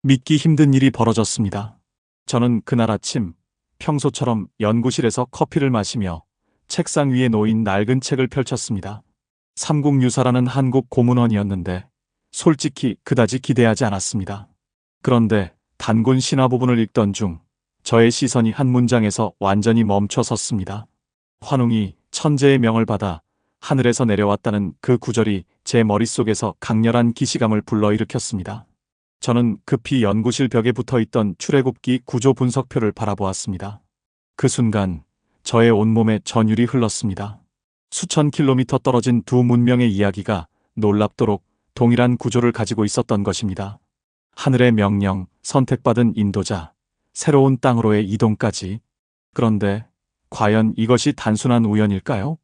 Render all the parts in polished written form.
믿기 힘든 일이 벌어졌습니다. 저는 그날 아침 평소처럼 연구실에서 커피를 마시며 책상 위에 놓인 낡은 책을 펼쳤습니다. 삼국유사라는 한국 고문원이었는데 솔직히 그다지 기대하지 않았습니다. 그런데 단군 신화 부분을 읽던 중 저의 시선이 한 문장에서 완전히 멈춰 섰습니다. 환웅이 천재의 명을 받아 하늘에서 내려왔다는 그 구절이 제 머릿속에서 강렬한 기시감을 불러일으켰습니다. 저는 급히 연구실 벽에 붙어있던 출애굽기 구조 분석표를 바라보았습니다. 그 순간 저의 온몸에 전율이 흘렀습니다. 수천 킬로미터 떨어진 두 문명의 이야기가 놀랍도록 동일한 구조를 가지고 있었던 것입니다. 하늘의 명령, 선택받은 인도자, 새로운 땅으로의 이동까지. 그런데 과연 이것이 단순한 우연일까요?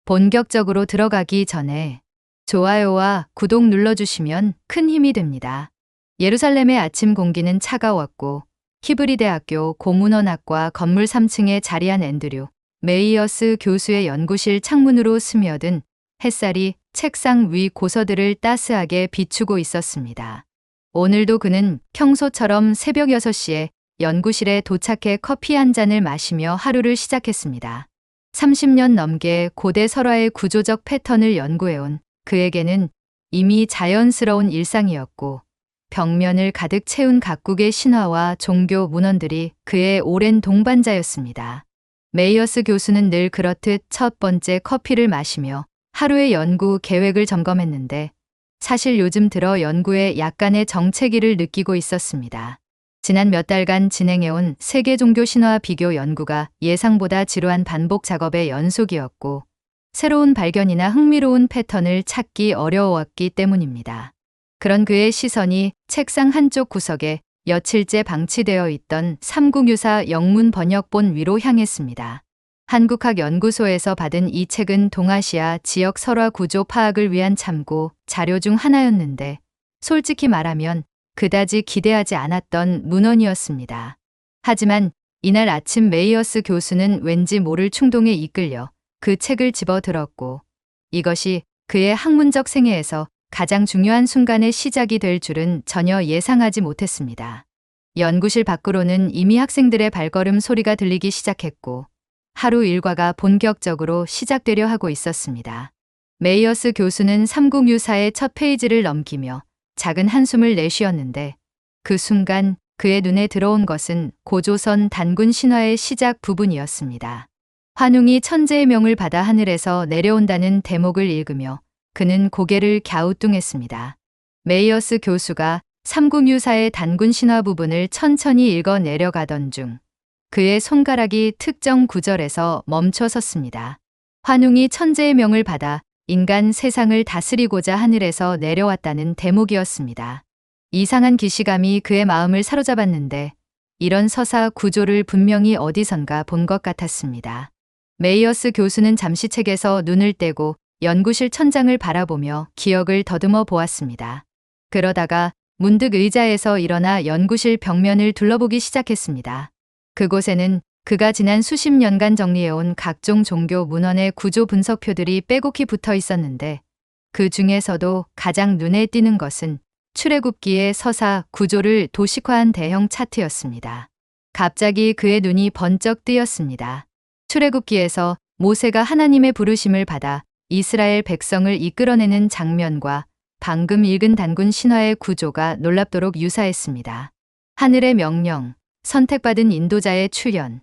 본격적으로 들어가기 전에 좋아요와 구독 눌러주시면 큰 힘이 됩니다. 예루살렘의 아침 공기는 차가웠고 히브리 대학교 고문원학과 건물 3층에 자리한 앤드류 메이어스 교수의 연구실 창문으로 스며든 햇살이 책상 위 고서들을 따스하게 비추고 있었습니다. 오늘도 그는 평소처럼 새벽 6시에 연구실에 도착해 커피 한 잔을 마시며 하루를 시작했습니다. 30년 넘게 고대 설화의 구조적 패턴을 연구해온 그에게는 이미 자연스러운 일상이었고 벽면을 가득 채운 각국의 신화와 종교 문헌들이 그의 오랜 동반자였습니다. 메이어스 교수는 늘 그렇듯 첫 번째 커피를 마시며 하루의 연구 계획을 점검했는데 사실 요즘 들어 연구에 약간의 정체기를 느끼고 있었습니다. 지난 몇 달간 진행해온 세계 종교 신화 비교 연구가 예상보다 지루한 반복 작업의 연속이었고 새로운 발견이나 흥미로운 패턴을 찾기 어려웠기 때문입니다. 그런 그의 시선이 책상 한쪽 구석에 며칠째 방치되어 있던 삼국유사 영문 번역본 위로 향했습니다. 한국학연구소에서 받은 이 책은 동아시아 지역 설화 구조 파악을 위한 참고 자료 중 하나였는데 솔직히 말하면 그다지 기대하지 않았던 문헌이었습니다. 하지만 이날 아침 메이어스 교수는 왠지 모를 충동에 이끌려 그 책을 집어들었고 이것이 그의 학문적 생애에서 가장 중요한 순간의 시작이 될 줄은 전혀 예상하지 못했습니다. 연구실 밖으로는 이미 학생들의 발걸음 소리가 들리기 시작했고 하루 일과가 본격적으로 시작되려 하고 있었습니다. 메이어스 교수는 삼국유사의 첫 페이지를 넘기며 작은 한숨을 내쉬었는데 그 순간 그의 눈에 들어온 것은 고조선 단군 신화의 시작 부분이었습니다. 환웅이 천재의 명을 받아 하늘에서 내려온다는 대목을 읽으며 그는 고개를 갸우뚱했습니다. 메이어스 교수가 삼국유사의 단군 신화 부분을 천천히 읽어 내려가던 중 그의 손가락이 특정 구절에서 멈춰 섰습니다. 환웅이 천재의 명을 받아 인간 세상을 다스리고자 하늘에서 내려왔다는 대목이었습니다. 이상한 기시감이 그의 마음을 사로잡았는데 이런 서사 구조를 분명히 어디선가 본 것 같았습니다. 메이어스 교수는 잠시 책에서 눈을 떼고 연구실 천장을 바라보며 기억을 더듬어 보았습니다. 그러다가 문득 의자에서 일어나 연구실 벽면을 둘러보기 시작했습니다. 그곳에는 그가 지난 수십 년간 정리해온 각종 종교 문헌의 구조 분석표들이 빼곡히 붙어 있었는데 그 중에서도 가장 눈에 띄는 것은 출애굽기의 서사 구조를 도식화한 대형 차트였습니다. 갑자기 그의 눈이 번쩍 뜨였습니다. 출애굽기에서 모세가 하나님의 부르심을 받아 이스라엘 백성을 이끌어내는 장면과 방금 읽은 단군 신화의 구조가 놀랍도록 유사했습니다. 하늘의 명령, 선택받은 인도자의 출현,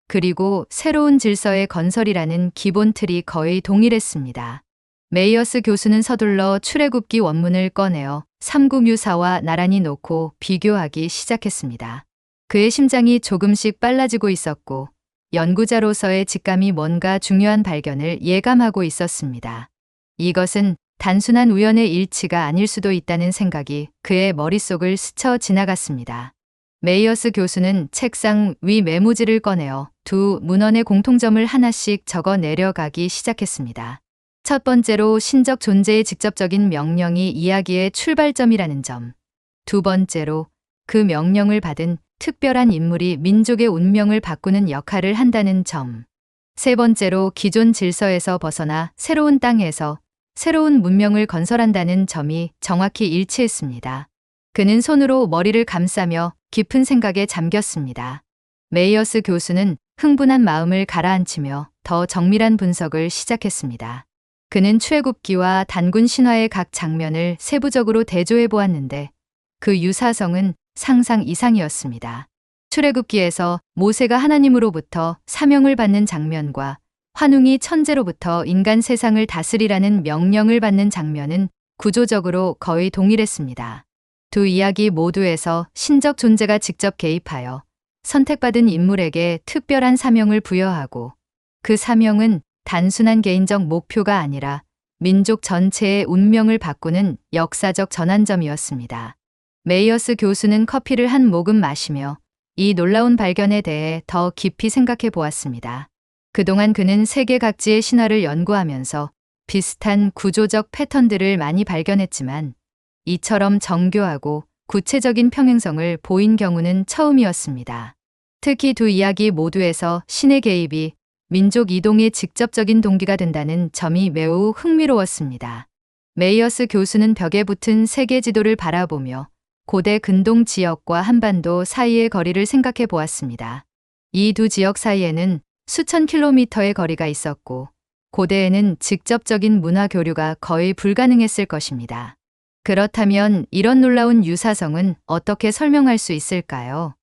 그리고 새로운 질서의 건설이라는 기본 틀이 거의 동일했습니다. 메이어스 교수는 서둘러 출애굽기 원문을 꺼내어 삼국유사와 나란히 놓고 비교하기 시작했습니다. 그의 심장이 조금씩 빨라지고 있었고 연구자로서의 직감이 뭔가 중요한 발견을 예감하고 있었습니다. 이것은 단순한 우연의 일치가 아닐 수도 있다는 생각이 그의 머릿속을 스쳐 지나갔습니다. 메이어스 교수는 책상 위 메모지를 꺼내어 두 문헌의 공통점을 하나씩 적어 내려가기 시작했습니다. 첫 번째로 신적 존재의 직접적인 명령이 이야기의 출발점이라는 점. 두 번째로 그 명령을 받은 특별한 인물이 민족의 운명을 바꾸는 역할을 한다는 점. 세 번째로 기존 질서에서 벗어나 새로운 땅에서 새로운 문명을 건설한다는 점이 정확히 일치했습니다. 그는 손으로 머리를 감싸며 깊은 생각에 잠겼습니다. 메이어스 교수는 흥분한 마음을 가라앉히며 더 정밀한 분석을 시작했습니다. 그는 출애굽기와 단군 신화의 각 장면을 세부적으로 대조해 보았는데 그 유사성은 상상 이상이었습니다. 출애굽기에서 모세가 하나님으로부터 사명을 받는 장면과 환웅이 천재로부터 인간 세상을 다스리라는 명령을 받는 장면은 구조적으로 거의 동일했습니다. 두 이야기 모두에서 신적 존재가 직접 개입하여 선택받은 인물에게 특별한 사명을 부여하고 그 사명은 단순한 개인적 목표가 아니라 민족 전체의 운명을 바꾸는 역사적 전환점이었습니다. 메이어스 교수는 커피를 한 모금 마시며 이 놀라운 발견에 대해 더 깊이 생각해 보았습니다. 그동안 그는 세계 각지의 신화를 연구하면서 비슷한 구조적 패턴들을 많이 발견했지만 이처럼 정교하고 구체적인 평행성을 보인 경우는 처음이었습니다. 특히 두 이야기 모두에서 신의 개입이 민족 이동의 직접적인 동기가 된다는 점이 매우 흥미로웠습니다. 메이어스 교수는 벽에 붙은 세계 지도를 바라보며 고대 근동 지역과 한반도 사이의 거리를 생각해 보았습니다. 이 두 지역 사이에는 수천 킬로미터의 거리가 있었고 고대에는 직접적인 문화 교류가 거의 불가능했을 것입니다. 그렇다면 이런 놀라운 유사성은 어떻게 설명할 수 있을까요?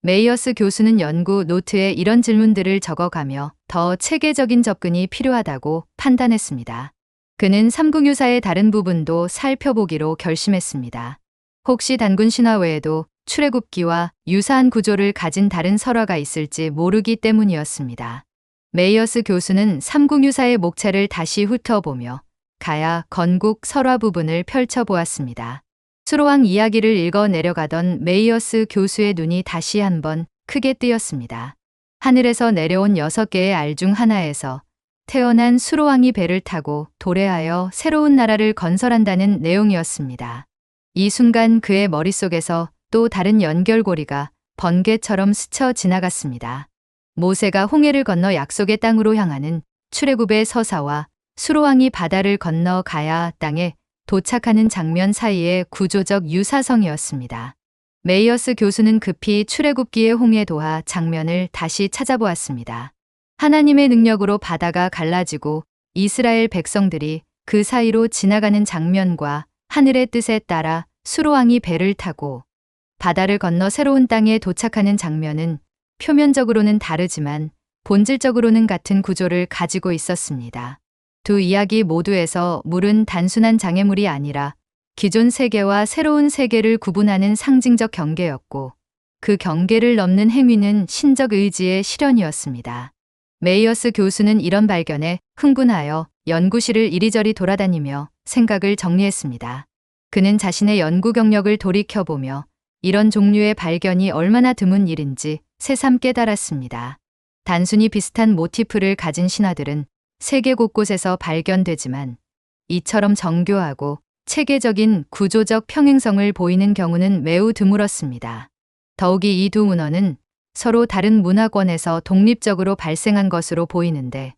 메이어스 교수는 연구 노트에 이런 질문들을 적어가며 더 체계적인 접근이 필요하다고 판단했습니다. 그는 삼국유사의 다른 부분도 살펴보기로 결심했습니다. 혹시 단군 신화 외에도 출애굽기와 유사한 구조를 가진 다른 설화가 있을지 모르기 때문이었습니다. 메이어스 교수는 삼국유사의 목차를 다시 훑어보며 가야, 건국, 설화 부분을 펼쳐보았습니다. 수로왕 이야기를 읽어 내려가던 메이어스 교수의 눈이 다시 한번 크게 뜨였습니다. 하늘에서 내려온 6개의 알 중 하나에서 태어난 수로왕이 배를 타고 도래하여 새로운 나라를 건설한다는 내용이었습니다. 이 순간 그의 머릿속에서 또 다른 연결고리가 번개처럼 스쳐 지나갔습니다. 모세가 홍해를 건너 약속의 땅으로 향하는 출애굽의 서사와 수로왕이 바다를 건너 가야 땅에 도착하는 장면 사이의 구조적 유사성이었습니다. 메이어스 교수는 급히 출애굽기의 홍해 도하 장면을 다시 찾아보았습니다. 하나님의 능력으로 바다가 갈라지고 이스라엘 백성들이 그 사이로 지나가는 장면과 하늘의 뜻에 따라 수로왕이 배를 타고 바다를 건너 새로운 땅에 도착하는 장면은 표면적으로는 다르지만 본질적으로는 같은 구조를 가지고 있었습니다. 두 이야기 모두에서 물은 단순한 장애물이 아니라 기존 세계와 새로운 세계를 구분하는 상징적 경계였고 그 경계를 넘는 행위는 신적 의지의 실현이었습니다. 메이어스 교수는 이런 발견에 흥분하여 연구실을 이리저리 돌아다니며 생각을 정리했습니다. 그는 자신의 연구 경력을 돌이켜보며 이런 종류의 발견이 얼마나 드문 일인지 새삼 깨달았습니다. 단순히 비슷한 모티프를 가진 신화들은 세계 곳곳에서 발견되지만 이처럼 정교하고 체계적인 구조적 평행성을 보이는 경우는 매우 드물었습니다. 더욱이 이 두 문헌은 서로 다른 문화권에서 독립적으로 발생한 것으로 보이는데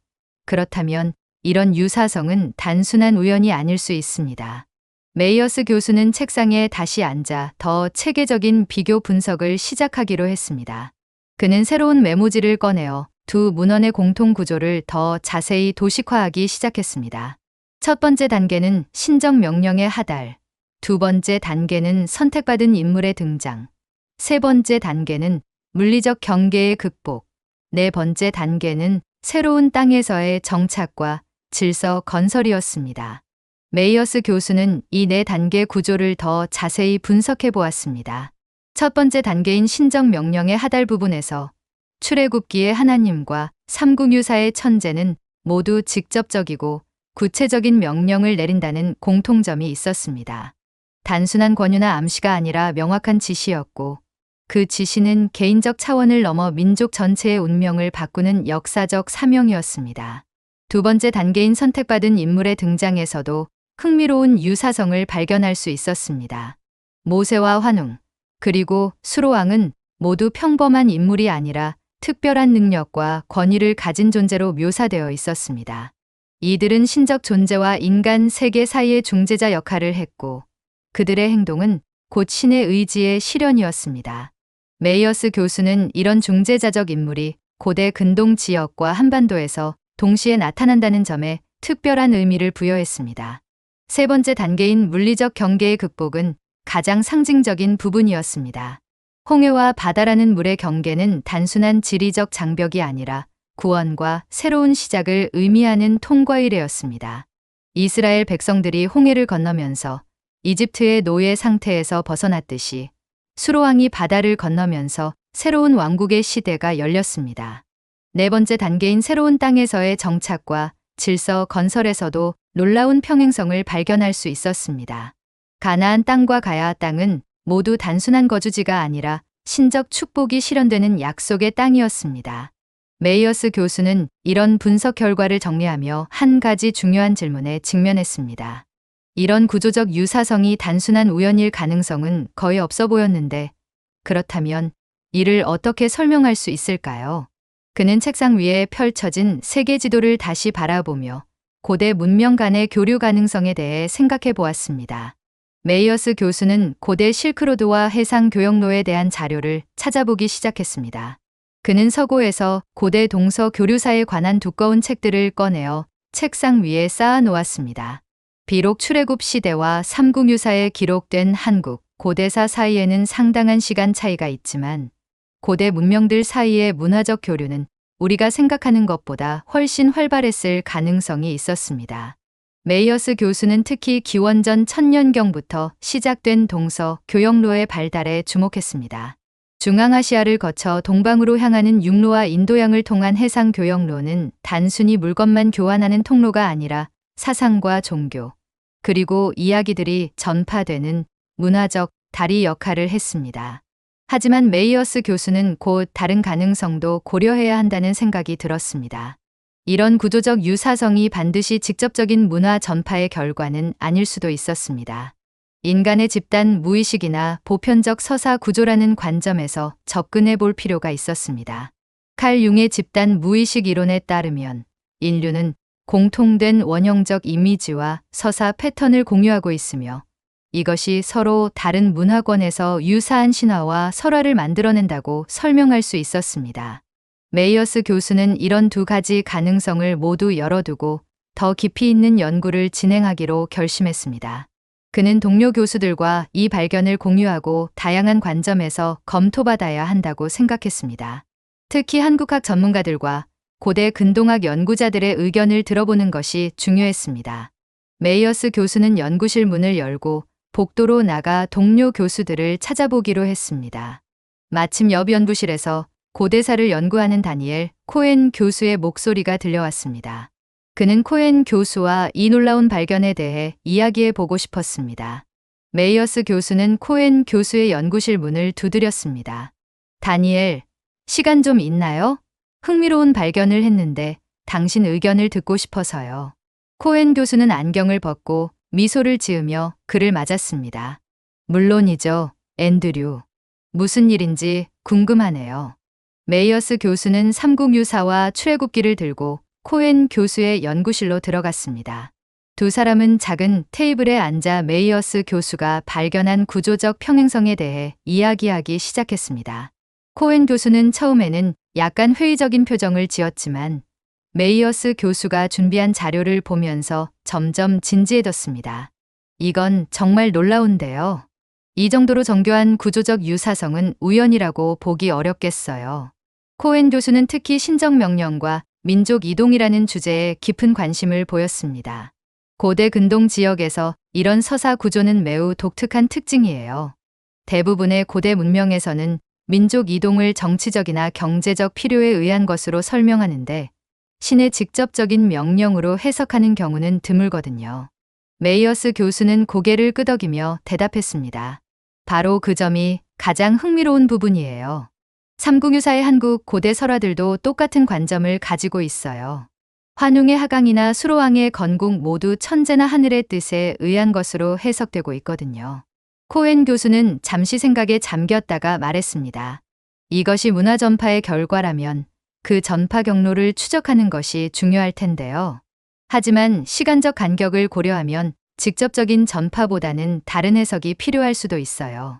그렇다면 이런 유사성은 단순한 우연이 아닐 수 있습니다. 메이어스 교수는 책상에 다시 앉아 더 체계적인 비교 분석을 시작하기로 했습니다. 그는 새로운 메모지를 꺼내어 두 문헌의 공통 구조를 더 자세히 도식화하기 시작했습니다. 첫 번째 단계는 신적 명령의 하달, 두 번째 단계는 선택받은 인물의 등장, 세 번째 단계는 물리적 경계의 극복, 네 번째 단계는 새로운 땅에서의 정착과 질서 건설이었습니다. 메이어스 교수는 이 네 단계 구조를 더 자세히 분석해 보았습니다. 첫 번째 단계인 신적 명령의 하달 부분에서 출애굽기의 하나님과 삼국유사의 천재는 모두 직접적이고 구체적인 명령을 내린다는 공통점이 있었습니다. 단순한 권유나 암시가 아니라 명확한 지시였고 그 지시는 개인적 차원을 넘어 민족 전체의 운명을 바꾸는 역사적 사명이었습니다. 두 번째 단계인 선택받은 인물의 등장에서도 흥미로운 유사성을 발견할 수 있었습니다. 모세와 환웅, 그리고 수로왕은 모두 평범한 인물이 아니라 특별한 능력과 권위를 가진 존재로 묘사되어 있었습니다. 이들은 신적 존재와 인간 세계 사이의 중재자 역할을 했고 그들의 행동은 곧 신의 의지의 실현이었습니다. 메이어스 교수는 이런 중재자적 인물이 고대 근동 지역과 한반도에서 동시에 나타난다는 점에 특별한 의미를 부여했습니다. 세 번째 단계인 물리적 경계의 극복은 가장 상징적인 부분이었습니다. 홍해와 바다라는 물의 경계는 단순한 지리적 장벽이 아니라 구원과 새로운 시작을 의미하는 통과이래였습니다. 이스라엘 백성들이 홍해를 건너면서 이집트의 노예 상태에서 벗어났듯이 수로왕이 바다를 건너면서 새로운 왕국의 시대가 열렸습니다. 네 번째 단계인 새로운 땅에서의 정착과 질서 건설에서도 놀라운 평행성을 발견할 수 있었습니다. 가나안 땅과 가야 땅은 모두 단순한 거주지가 아니라 신적 축복이 실현되는 약속의 땅이었습니다. 메이어스 교수는 이런 분석 결과를 정리하며 한 가지 중요한 질문에 직면했습니다. 이런 구조적 유사성이 단순한 우연일 가능성은 거의 없어 보였는데, 그렇다면 이를 어떻게 설명할 수 있을까요? 그는 책상 위에 펼쳐진 세계 지도를 다시 바라보며 고대 문명 간의 교류 가능성에 대해 생각해 보았습니다. 메이어스 교수는 고대 실크로드와 해상 교역로에 대한 자료를 찾아보기 시작했습니다. 그는 서고에서 고대 동서 교류사에 관한 두꺼운 책들을 꺼내어 책상 위에 쌓아 놓았습니다. 비록 출애굽 시대와 삼국유사에 기록된 한국, 고대사 사이에는 상당한 시간 차이가 있지만 고대 문명들 사이의 문화적 교류는 우리가 생각하는 것보다 훨씬 활발했을 가능성이 있었습니다. 메이어스 교수는 특히 기원전 1000년경부터 시작된 동서 교역로의 발달에 주목했습니다. 중앙아시아를 거쳐 동방으로 향하는 육로와 인도양을 통한 해상 교역로는 단순히 물건만 교환하는 통로가 아니라 사상과 종교, 그리고 이야기들이 전파되는 문화적 다리 역할을 했습니다. 하지만 메이어스 교수는 곧 다른 가능성도 고려해야 한다는 생각이 들었습니다. 이런 구조적 유사성이 반드시 직접적인 문화 전파의 결과는 아닐 수도 있었습니다. 인간의 집단 무의식이나 보편적 서사 구조라는 관점에서 접근해 볼 필요가 있었습니다. 칼 융의 집단 무의식 이론에 따르면 인류는 공통된 원형적 이미지와 서사 패턴을 공유하고 있으며 이것이 서로 다른 문화권에서 유사한 신화와 설화를 만들어낸다고 설명할 수 있었습니다. 메이어스 교수는 이런 두 가지 가능성을 모두 열어두고 더 깊이 있는 연구를 진행하기로 결심했습니다. 그는 동료 교수들과 이 발견을 공유하고 다양한 관점에서 검토받아야 한다고 생각했습니다. 특히 한국학 전문가들과 고대 근동학 연구자들의 의견을 들어보는 것이 중요했습니다. 메이어스 교수는 연구실 문을 열고 복도로 나가 동료 교수들을 찾아보기로 했습니다. 마침 옆 연구실에서 고대사를 연구하는 다니엘 코엔 교수의 목소리가 들려왔습니다. 그는 코엔 교수와 이 놀라운 발견에 대해 이야기해 보고 싶었습니다. 메이어스 교수는 코엔 교수의 연구실 문을 두드렸습니다. 다니엘, 시간 좀 있나요? 흥미로운 발견을 했는데 당신 의견을 듣고 싶어서요. 코엔 교수는 안경을 벗고 미소를 지으며 그를 맞았습니다. 물론이죠, 앤드류. 무슨 일인지 궁금하네요. 메이어스 교수는 삼국유사와 출애굽기를 들고 코엔 교수의 연구실로 들어갔습니다. 두 사람은 작은 테이블에 앉아 메이어스 교수가 발견한 구조적 평행성에 대해 이야기하기 시작했습니다. 코엔 교수는 처음에는 약간 회의적인 표정을 지었지만 메이어스 교수가 준비한 자료를 보면서 점점 진지해졌습니다. 이건 정말 놀라운데요. 이 정도로 정교한 구조적 유사성은 우연이라고 보기 어렵겠어요. 코엔 교수는 특히 신정명령과 민족 이동이라는 주제에 깊은 관심을 보였습니다. 고대 근동 지역에서 이런 서사 구조는 매우 독특한 특징이에요. 대부분의 고대 문명에서는 민족 이동을 정치적이나 경제적 필요에 의한 것으로 설명하는데 신의 직접적인 명령으로 해석하는 경우는 드물거든요. 메이어스 교수는 고개를 끄덕이며 대답했습니다. 바로 그 점이 가장 흥미로운 부분이에요. 삼국유사의 한국 고대 설화들도 똑같은 관점을 가지고 있어요. 환웅의 하강이나 수로왕의 건국 모두 천재나 하늘의 뜻에 의한 것으로 해석되고 있거든요. 코엔 교수는 잠시 생각에 잠겼다가 말했습니다. 이것이 문화 전파의 결과라면 그 전파 경로를 추적하는 것이 중요할 텐데요. 하지만 시간적 간격을 고려하면 직접적인 전파보다는 다른 해석이 필요할 수도 있어요.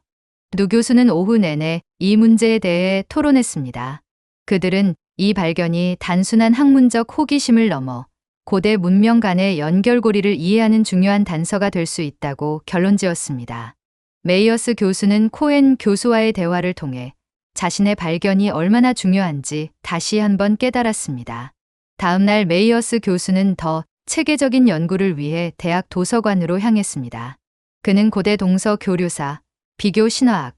노 교수는 오후 내내 이 문제에 대해 토론했습니다. 그들은 이 발견이 단순한 학문적 호기심을 넘어 고대 문명 간의 연결고리를 이해하는 중요한 단서가 될 수 있다고 결론지었습니다. 메이어스 교수는 코엔 교수와의 대화를 통해 자신의 발견이 얼마나 중요한지 다시 한번 깨달았습니다. 다음 날 메이어스 교수는 더 체계적인 연구를 위해 대학 도서관으로 향했습니다. 그는 고대 동서 교류사, 비교 신화학,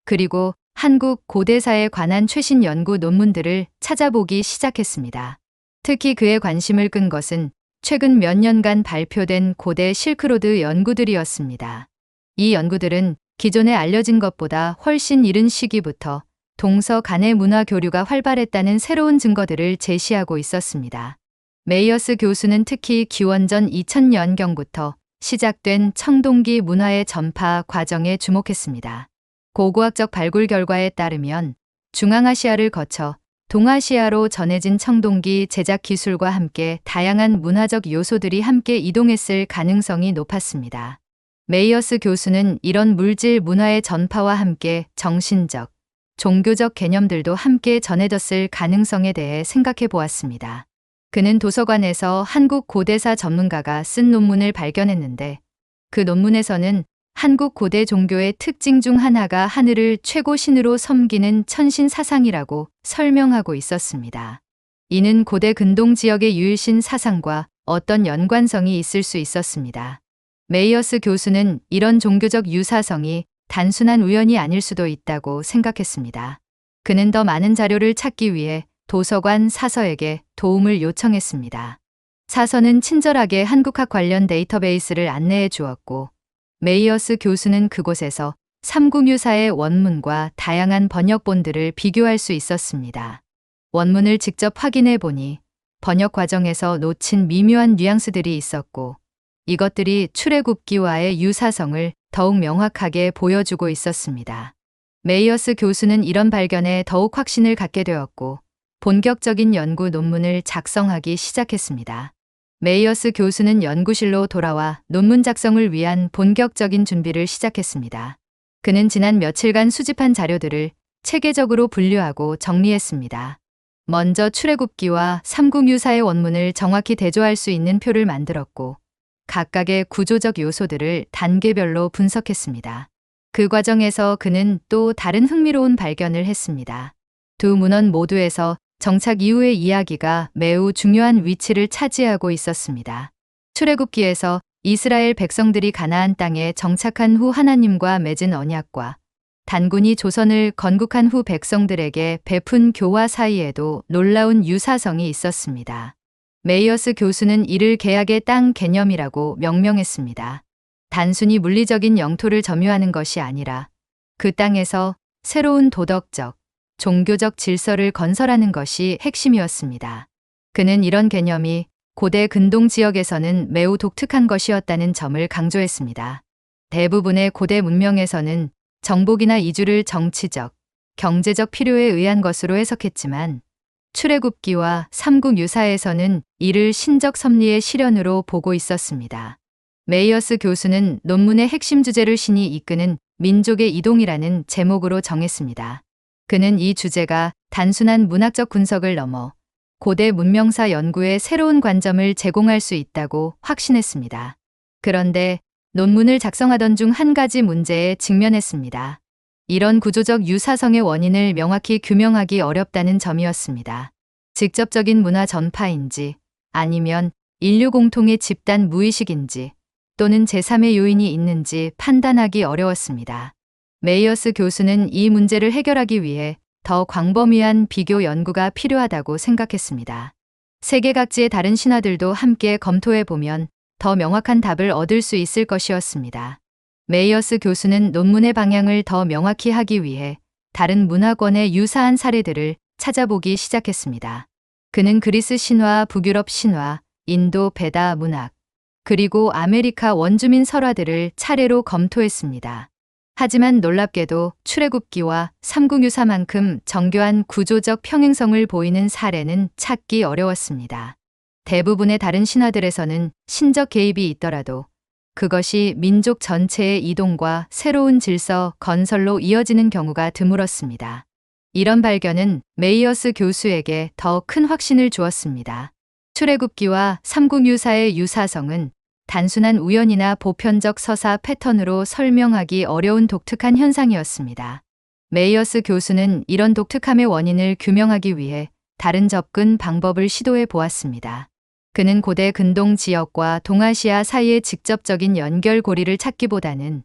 그리고 한국 고대사에 관한 최신 연구 논문들을 찾아보기 시작했습니다. 특히 그의 관심을 끈 것은 최근 몇 년간 발표된 고대 실크로드 연구들이었습니다. 이 연구들은 기존에 알려진 것보다 훨씬 이른 시기부터 동서 간의 문화 교류가 활발했다는 새로운 증거들을 제시하고 있었습니다. 메이어스 교수는 특히 기원전 2000년경부터 시작된 청동기 문화의 전파 과정에 주목했습니다. 고고학적 발굴 결과에 따르면 중앙아시아를 거쳐 동아시아로 전해진 청동기 제작 기술과 함께 다양한 문화적 요소들이 함께 이동했을 가능성이 높았습니다. 메이어스 교수는 이런 물질 문화의 전파와 함께 정신적, 종교적 개념들도 함께 전해졌을 가능성에 대해 생각해 보았습니다. 그는 도서관에서 한국 고대사 전문가가 쓴 논문을 발견했는데 그 논문에서는 한국 고대 종교의 특징 중 하나가 하늘을 최고 신으로 섬기는 천신 사상이라고 설명하고 있었습니다. 이는 고대 근동 지역의 유일신 사상과 어떤 연관성이 있을 수 있었습니다. 메이어스 교수는 이런 종교적 유사성이 단순한 우연이 아닐 수도 있다고 생각했습니다. 그는 더 많은 자료를 찾기 위해 도서관 사서에게 도움을 요청했습니다. 사서는 친절하게 한국학 관련 데이터베이스를 안내해 주었고 메이어스 교수는 그곳에서 삼국유사의 원문과 다양한 번역본들을 비교할 수 있었습니다. 원문을 직접 확인해 보니 번역 과정에서 놓친 미묘한 뉘앙스들이 있었고 이것들이 출애굽기와의 유사성을 더욱 명확하게 보여주고 있었습니다. 메이어스 교수는 이런 발견에 더욱 확신을 갖게 되었고 본격적인 연구 논문을 작성하기 시작했습니다. 메이어스 교수는 연구실로 돌아와 논문 작성을 위한 본격적인 준비를 시작했습니다. 그는 지난 며칠간 수집한 자료들을 체계적으로 분류하고 정리했습니다. 먼저 출애굽기와 삼국유사의 원문을 정확히 대조할 수 있는 표를 만들었고 각각의 구조적 요소들을 단계별로 분석했습니다. 그 과정에서 그는 또 다른 흥미로운 발견을 했습니다. 두 문헌 모두에서 정착 이후의 이야기가 매우 중요한 위치를 차지하고 있었습니다. 출애굽기에서 이스라엘 백성들이 가나안 땅에 정착한 후 하나님과 맺은 언약과 단군이 조선을 건국한 후 백성들에게 베푼 교화 사이에도 놀라운 유사성이 있었습니다. 메이어스 교수는 이를 계약의 땅 개념이라고 명명했습니다. 단순히 물리적인 영토를 점유하는 것이 아니라 그 땅에서 새로운 도덕적, 종교적 질서를 건설하는 것이 핵심이었습니다. 그는 이런 개념이 고대 근동 지역에서는 매우 독특한 것이었다는 점을 강조했습니다. 대부분의 고대 문명에서는 정복이나 이주를 정치적, 경제적 필요에 의한 것으로 해석했지만 출애굽기와 삼국유사에서는 이를 신적 섭리의 실현으로 보고 있었습니다. 메이어스 교수는 논문의 핵심 주제를 신이 이끄는 민족의 이동이라는 제목으로 정했습니다. 그는 이 주제가 단순한 문학적 분석을 넘어 고대 문명사 연구에 새로운 관점을 제공할 수 있다고 확신했습니다. 그런데 논문을 작성하던 중 한 가지 문제에 직면했습니다. 이런 구조적 유사성의 원인을 명확히 규명하기 어렵다는 점이었습니다. 직접적인 문화 전파인지 아니면 인류 공통의 집단 무의식인지 또는 제3의 요인이 있는지 판단하기 어려웠습니다. 메이어스 교수는 이 문제를 해결하기 위해 더 광범위한 비교 연구가 필요하다고 생각했습니다. 세계 각지의 다른 신화들도 함께 검토해 보면 더 명확한 답을 얻을 수 있을 것이었습니다. 메이어스 교수는 논문의 방향을 더 명확히 하기 위해 다른 문화권의 유사한 사례들을 찾아보기 시작했습니다. 그는 그리스 신화, 북유럽 신화, 인도 베다 문학, 그리고 아메리카 원주민 설화들을 차례로 검토했습니다. 하지만 놀랍게도 출애굽기와 삼국유사만큼 정교한 구조적 평행성을 보이는 사례는 찾기 어려웠습니다. 대부분의 다른 신화들에서는 신적 개입이 있더라도 그것이 민족 전체의 이동과 새로운 질서 건설로 이어지는 경우가 드물었습니다. 이런 발견은 메이어스 교수에게 더 큰 확신을 주었습니다. 출애굽기와 삼국유사의 유사성은 단순한 우연이나 보편적 서사 패턴으로 설명하기 어려운 독특한 현상이었습니다. 메이어스 교수는 이런 독특함의 원인을 규명하기 위해 다른 접근 방법을 시도해 보았습니다. 그는 고대 근동 지역과 동아시아 사이의 직접적인 연결고리를 찾기보다는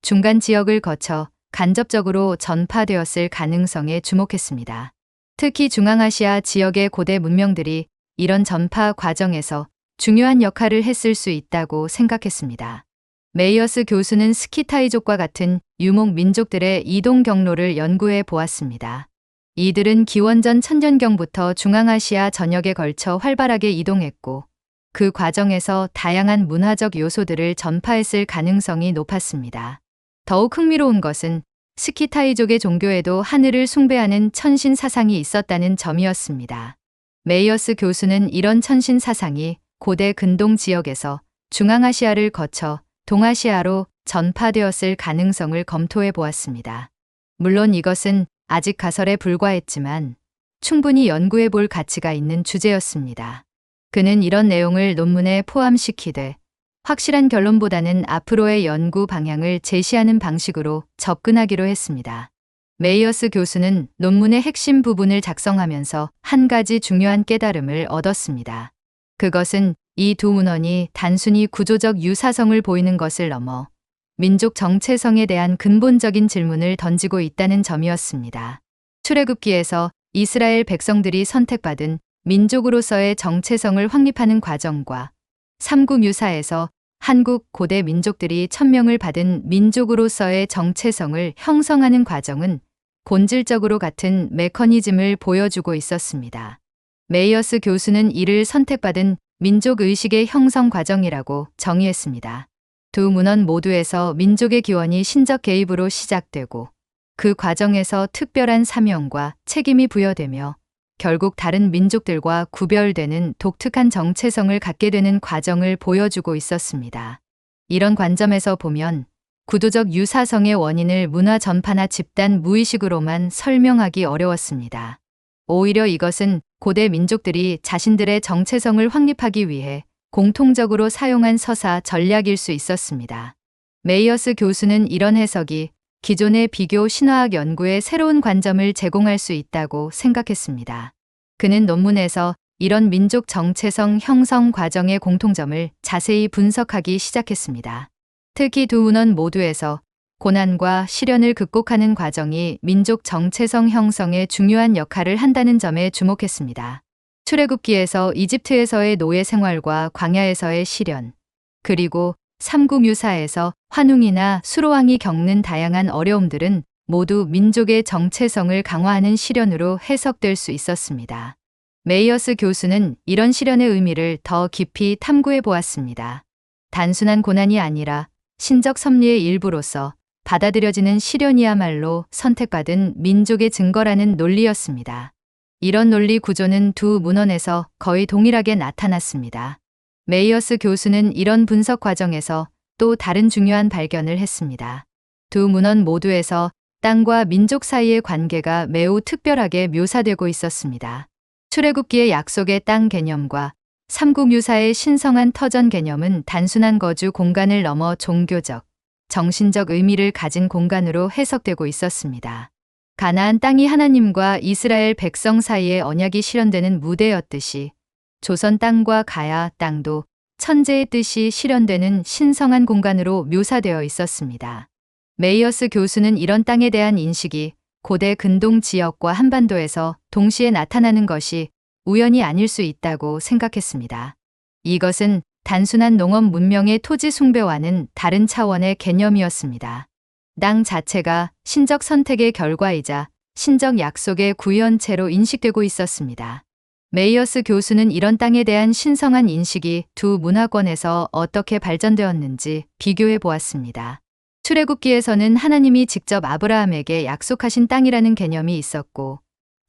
중간 지역을 거쳐 간접적으로 전파되었을 가능성에 주목했습니다. 특히 중앙아시아 지역의 고대 문명들이 이런 전파 과정에서 중요한 역할을 했을 수 있다고 생각했습니다. 메이어스 교수는 스키타이족과 같은 유목 민족들의 이동 경로를 연구해 보았습니다. 이들은 기원전 천년경부터 중앙아시아 전역에 걸쳐 활발하게 이동했고 그 과정에서 다양한 문화적 요소들을 전파했을 가능성이 높았습니다. 더욱 흥미로운 것은 스키타이족의 종교에도 하늘을 숭배하는 천신 사상이 있었다는 점이었습니다. 메이어스 교수는 이런 천신 사상이 고대 근동 지역에서 중앙아시아를 거쳐 동아시아로 전파되었을 가능성을 검토해 보았습니다. 물론 이것은 아직 가설에 불과했지만 충분히 연구해 볼 가치가 있는 주제였습니다. 그는 이런 내용을 논문에 포함시키되 확실한 결론보다는 앞으로의 연구 방향을 제시하는 방식으로 접근하기로 했습니다. 메이어스 교수는 논문의 핵심 부분을 작성하면서 한 가지 중요한 깨달음을 얻었습니다. 그것은 이 두 문헌이 단순히 구조적 유사성을 보이는 것을 넘어 민족 정체성에 대한 근본적인 질문을 던지고 있다는 점이었습니다. 출애굽기에서 이스라엘 백성들이 선택받은 민족으로서의 정체성을 확립하는 과정과 삼국유사에서 한국 고대 민족들이 천명을 받은 민족으로서의 정체성을 형성하는 과정은 본질적으로 같은 메커니즘을 보여주고 있었습니다. 메이어스 교수는 이를 선택받은 민족의식의 형성 과정이라고 정의했습니다. 두 문헌 모두에서 민족의 기원이 신적 개입으로 시작되고 그 과정에서 특별한 사명과 책임이 부여되며 결국 다른 민족들과 구별되는 독특한 정체성을 갖게 되는 과정을 보여주고 있었습니다. 이런 관점에서 보면 구도적 유사성의 원인을 문화 전파나 집단 무의식으로만 설명하기 어려웠습니다. 오히려 이것은 고대 민족들이 자신들의 정체성을 확립하기 위해 공통적으로 사용한 서사 전략일 수 있었습니다. 메이어스 교수는 이런 해석이 기존의 비교 신화학 연구에 새로운 관점을 제공할 수 있다고 생각했습니다. 그는 논문에서 이런 민족 정체성 형성 과정의 공통점을 자세히 분석하기 시작했습니다. 특히 두 문헌 모두에서 고난과 시련을 극복하는 과정이 민족 정체성 형성에 중요한 역할을 한다는 점에 주목했습니다. 출애굽기에서 이집트에서의 노예 생활과 광야에서의 시련, 그리고 삼국유사에서 환웅이나 수로왕이 겪는 다양한 어려움들은 모두 민족의 정체성을 강화하는 시련으로 해석될 수 있었습니다. 메이어스 교수는 이런 시련의 의미를 더 깊이 탐구해 보았습니다. 단순한 고난이 아니라 신적 섭리의 일부로서 받아들여지는 시련이야말로 선택받은 민족의 증거라는 논리였습니다. 이런 논리 구조는 두 문헌에서 거의 동일하게 나타났습니다. 메이어스 교수는 이런 분석 과정에서 또 다른 중요한 발견을 했습니다. 두 문헌 모두에서 땅과 민족 사이의 관계가 매우 특별하게 묘사되고 있었습니다. 출애굽기의 약속의 땅 개념과 삼국유사의 신성한 터전 개념은 단순한 거주 공간을 넘어 종교적, 정신적 의미를 가진 공간으로 해석되고 있었습니다. 가나안 땅이 하나님과 이스라엘 백성 사이의 언약이 실현되는 무대였듯이 조선 땅과 가야 땅도 천재의 뜻이 실현되는 신성한 공간으로 묘사되어 있었습니다. 메이어스 교수는 이런 땅에 대한 인식이 고대 근동 지역과 한반도에서 동시에 나타나는 것이 우연이 아닐 수 있다고 생각했습니다. 이것은 단순한 농업 문명의 토지 숭배와는 다른 차원의 개념이었습니다. 땅 자체가 신적 선택의 결과이자 신적 약속의 구현체로 인식되고 있었습니다. 메이어스 교수는 이런 땅에 대한 신성한 인식이 두 문화권에서 어떻게 발전되었는지 비교해 보았습니다. 출애굽기에서는 하나님이 직접 아브라함에게 약속하신 땅이라는 개념이 있었고,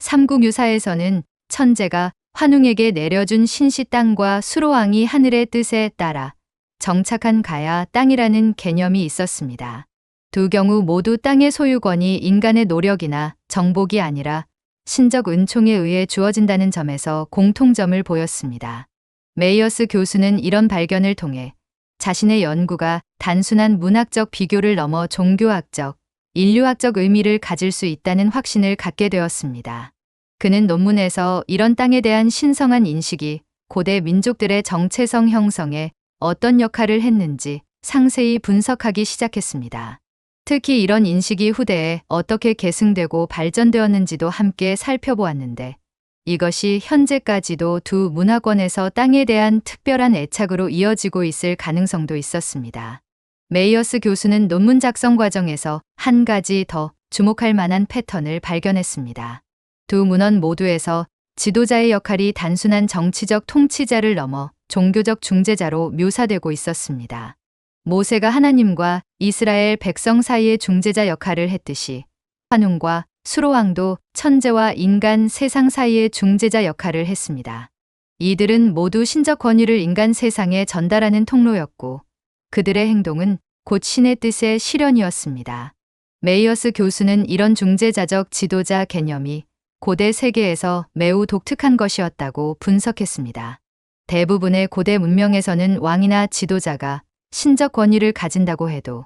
삼국유사에서는 천재가 환웅에게 내려준 신시 땅과 수로왕이 하늘의 뜻에 따라 정착한 가야 땅이라는 개념이 있었습니다. 두 경우 모두 땅의 소유권이 인간의 노력이나 정복이 아니라 신적 은총에 의해 주어진다는 점에서 공통점을 보였습니다. 메이어스 교수는 이런 발견을 통해 자신의 연구가 단순한 문학적 비교를 넘어 종교학적, 인류학적 의미를 가질 수 있다는 확신을 갖게 되었습니다. 그는 논문에서 이런 땅에 대한 신성한 인식이 고대 민족들의 정체성 형성에 어떤 역할을 했는지 상세히 분석하기 시작했습니다. 특히 이런 인식이 후대에 어떻게 계승되고 발전되었는지도 함께 살펴보았는데 이것이 현재까지도 두 문화권에서 땅에 대한 특별한 애착으로 이어지고 있을 가능성도 있었습니다. 메이어스 교수는 논문 작성 과정에서 한 가지 더 주목할 만한 패턴을 발견했습니다. 두 문헌 모두에서 지도자의 역할이 단순한 정치적 통치자를 넘어 종교적 중재자로 묘사되고 있었습니다. 모세가 하나님과 이스라엘 백성 사이의 중재자 역할을 했듯이 환웅과 수로왕도 천재와 인간 세상 사이의 중재자 역할을 했습니다. 이들은 모두 신적 권위를 인간 세상에 전달하는 통로였고 그들의 행동은 곧 신의 뜻의 실현이었습니다. 메이어스 교수는 이런 중재자적 지도자 개념이 고대 세계에서 매우 독특한 것이었다고 분석했습니다. 대부분의 고대 문명에서는 왕이나 지도자가 신적 권위를 가진다고 해도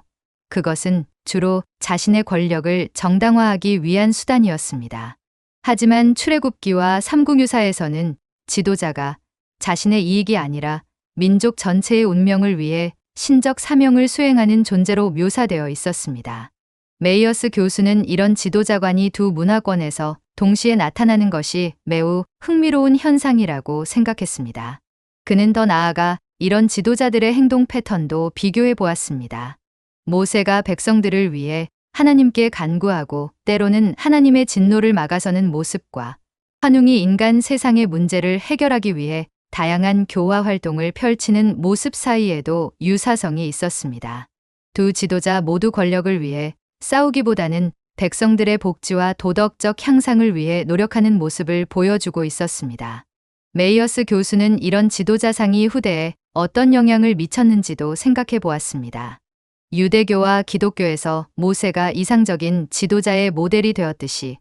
그것은 주로 자신의 권력을 정당화하기 위한 수단이었습니다. 하지만 출애굽기와 삼국유사에서는 지도자가 자신의 이익이 아니라 민족 전체의 운명을 위해 신적 사명을 수행하는 존재로 묘사되어 있었습니다. 메이어스 교수는 이런 지도자관이 두 문화권에서 동시에 나타나는 것이 매우 흥미로운 현상이라고 생각했습니다. 그는 더 나아가 이런 지도자들의 행동 패턴도 비교해 보았습니다. 모세가 백성들을 위해 하나님께 간구하고 때로는 하나님의 진노를 막아서는 모습과 환웅이 인간 세상의 문제를 해결하기 위해 다양한 교화 활동을 펼치는 모습 사이에도 유사성이 있었습니다. 두 지도자 모두 권력을 위해 싸우기보다는 백성들의 복지와 도덕적 향상을 위해 노력하는 모습을 보여주고 있었습니다. 메이어스 교수는 이런 지도자상이 후대에 어떤 영향을 미쳤는지도 생각해 보았습니다. 유대교와 기독교에서 모세가 이상적인 지도자의 모델이 되었듯이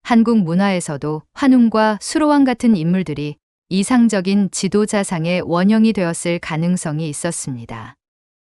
한국 문화에서도 환웅과 수로왕 같은 인물들이 이상적인 지도자상의 원형이 되었을 가능성이 있었습니다.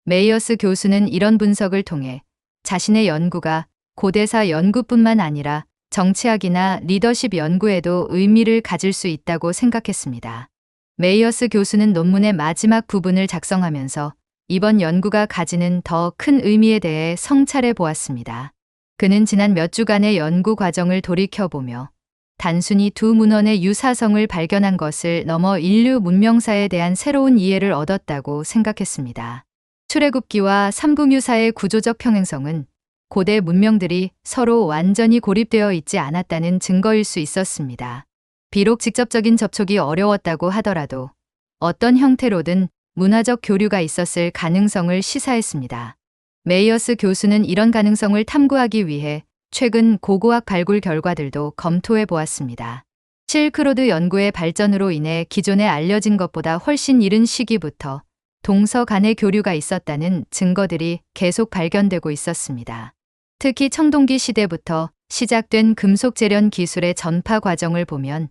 메이어스 교수는 이런 분석을 통해 자신의 연구가 고대사 연구뿐만 아니라 정치학이나 리더십 연구에도 의미를 가질 수 있다고 생각했습니다. 메이어스 교수는 논문의 마지막 부분을 작성하면서 이번 연구가 가지는 더 큰 의미에 대해 성찰해 보았습니다. 그는 지난 몇 주간의 연구 과정을 돌이켜보며 단순히 두 문헌의 유사성을 발견한 것을 넘어 인류 문명사에 대한 새로운 이해를 얻었다고 생각했습니다. 출애굽기와 삼국유사의 구조적 평행성은 고대 문명들이 서로 완전히 고립되어 있지 않았다는 증거일 수 있었습니다. 비록 직접적인 접촉이 어려웠다고 하더라도 어떤 형태로든 문화적 교류가 있었을 가능성을 시사했습니다. 메이어스 교수는 이런 가능성을 탐구하기 위해 최근 고고학 발굴 결과들도 검토해 보았습니다. 실크로드 연구의 발전으로 인해 기존에 알려진 것보다 훨씬 이른 시기부터 동서 간의 교류가 있었다는 증거들이 계속 발견되고 있었습니다. 특히 청동기 시대부터 시작된 금속 재련 기술의 전파 과정을 보면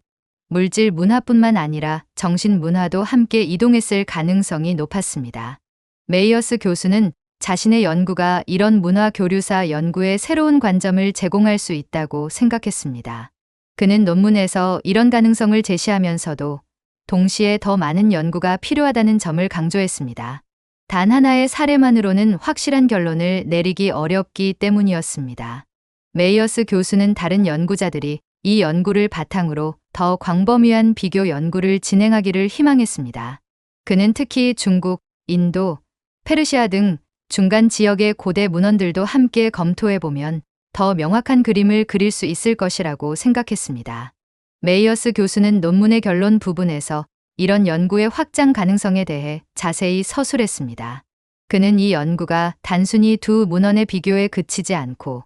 물질 문화뿐만 아니라 정신 문화도 함께 이동했을 가능성이 높았습니다. 메이어스 교수는 자신의 연구가 이런 문화 교류사 연구에 새로운 관점을 제공할 수 있다고 생각했습니다. 그는 논문에서 이런 가능성을 제시하면서도 동시에 더 많은 연구가 필요하다는 점을 강조했습니다. 단 하나의 사례만으로는 확실한 결론을 내리기 어렵기 때문이었습니다. 메이어스 교수는 다른 연구자들이 이 연구를 바탕으로 더 광범위한 비교 연구를 진행하기를 희망했습니다. 그는 특히 중국, 인도, 페르시아 등 중간 지역의 고대 문헌들도 함께 검토해보면 더 명확한 그림을 그릴 수 있을 것이라고 생각했습니다. 메이어스 교수는 논문의 결론 부분에서 이런 연구의 확장 가능성에 대해 자세히 서술했습니다. 그는 이 연구가 단순히 두 문헌의 비교에 그치지 않고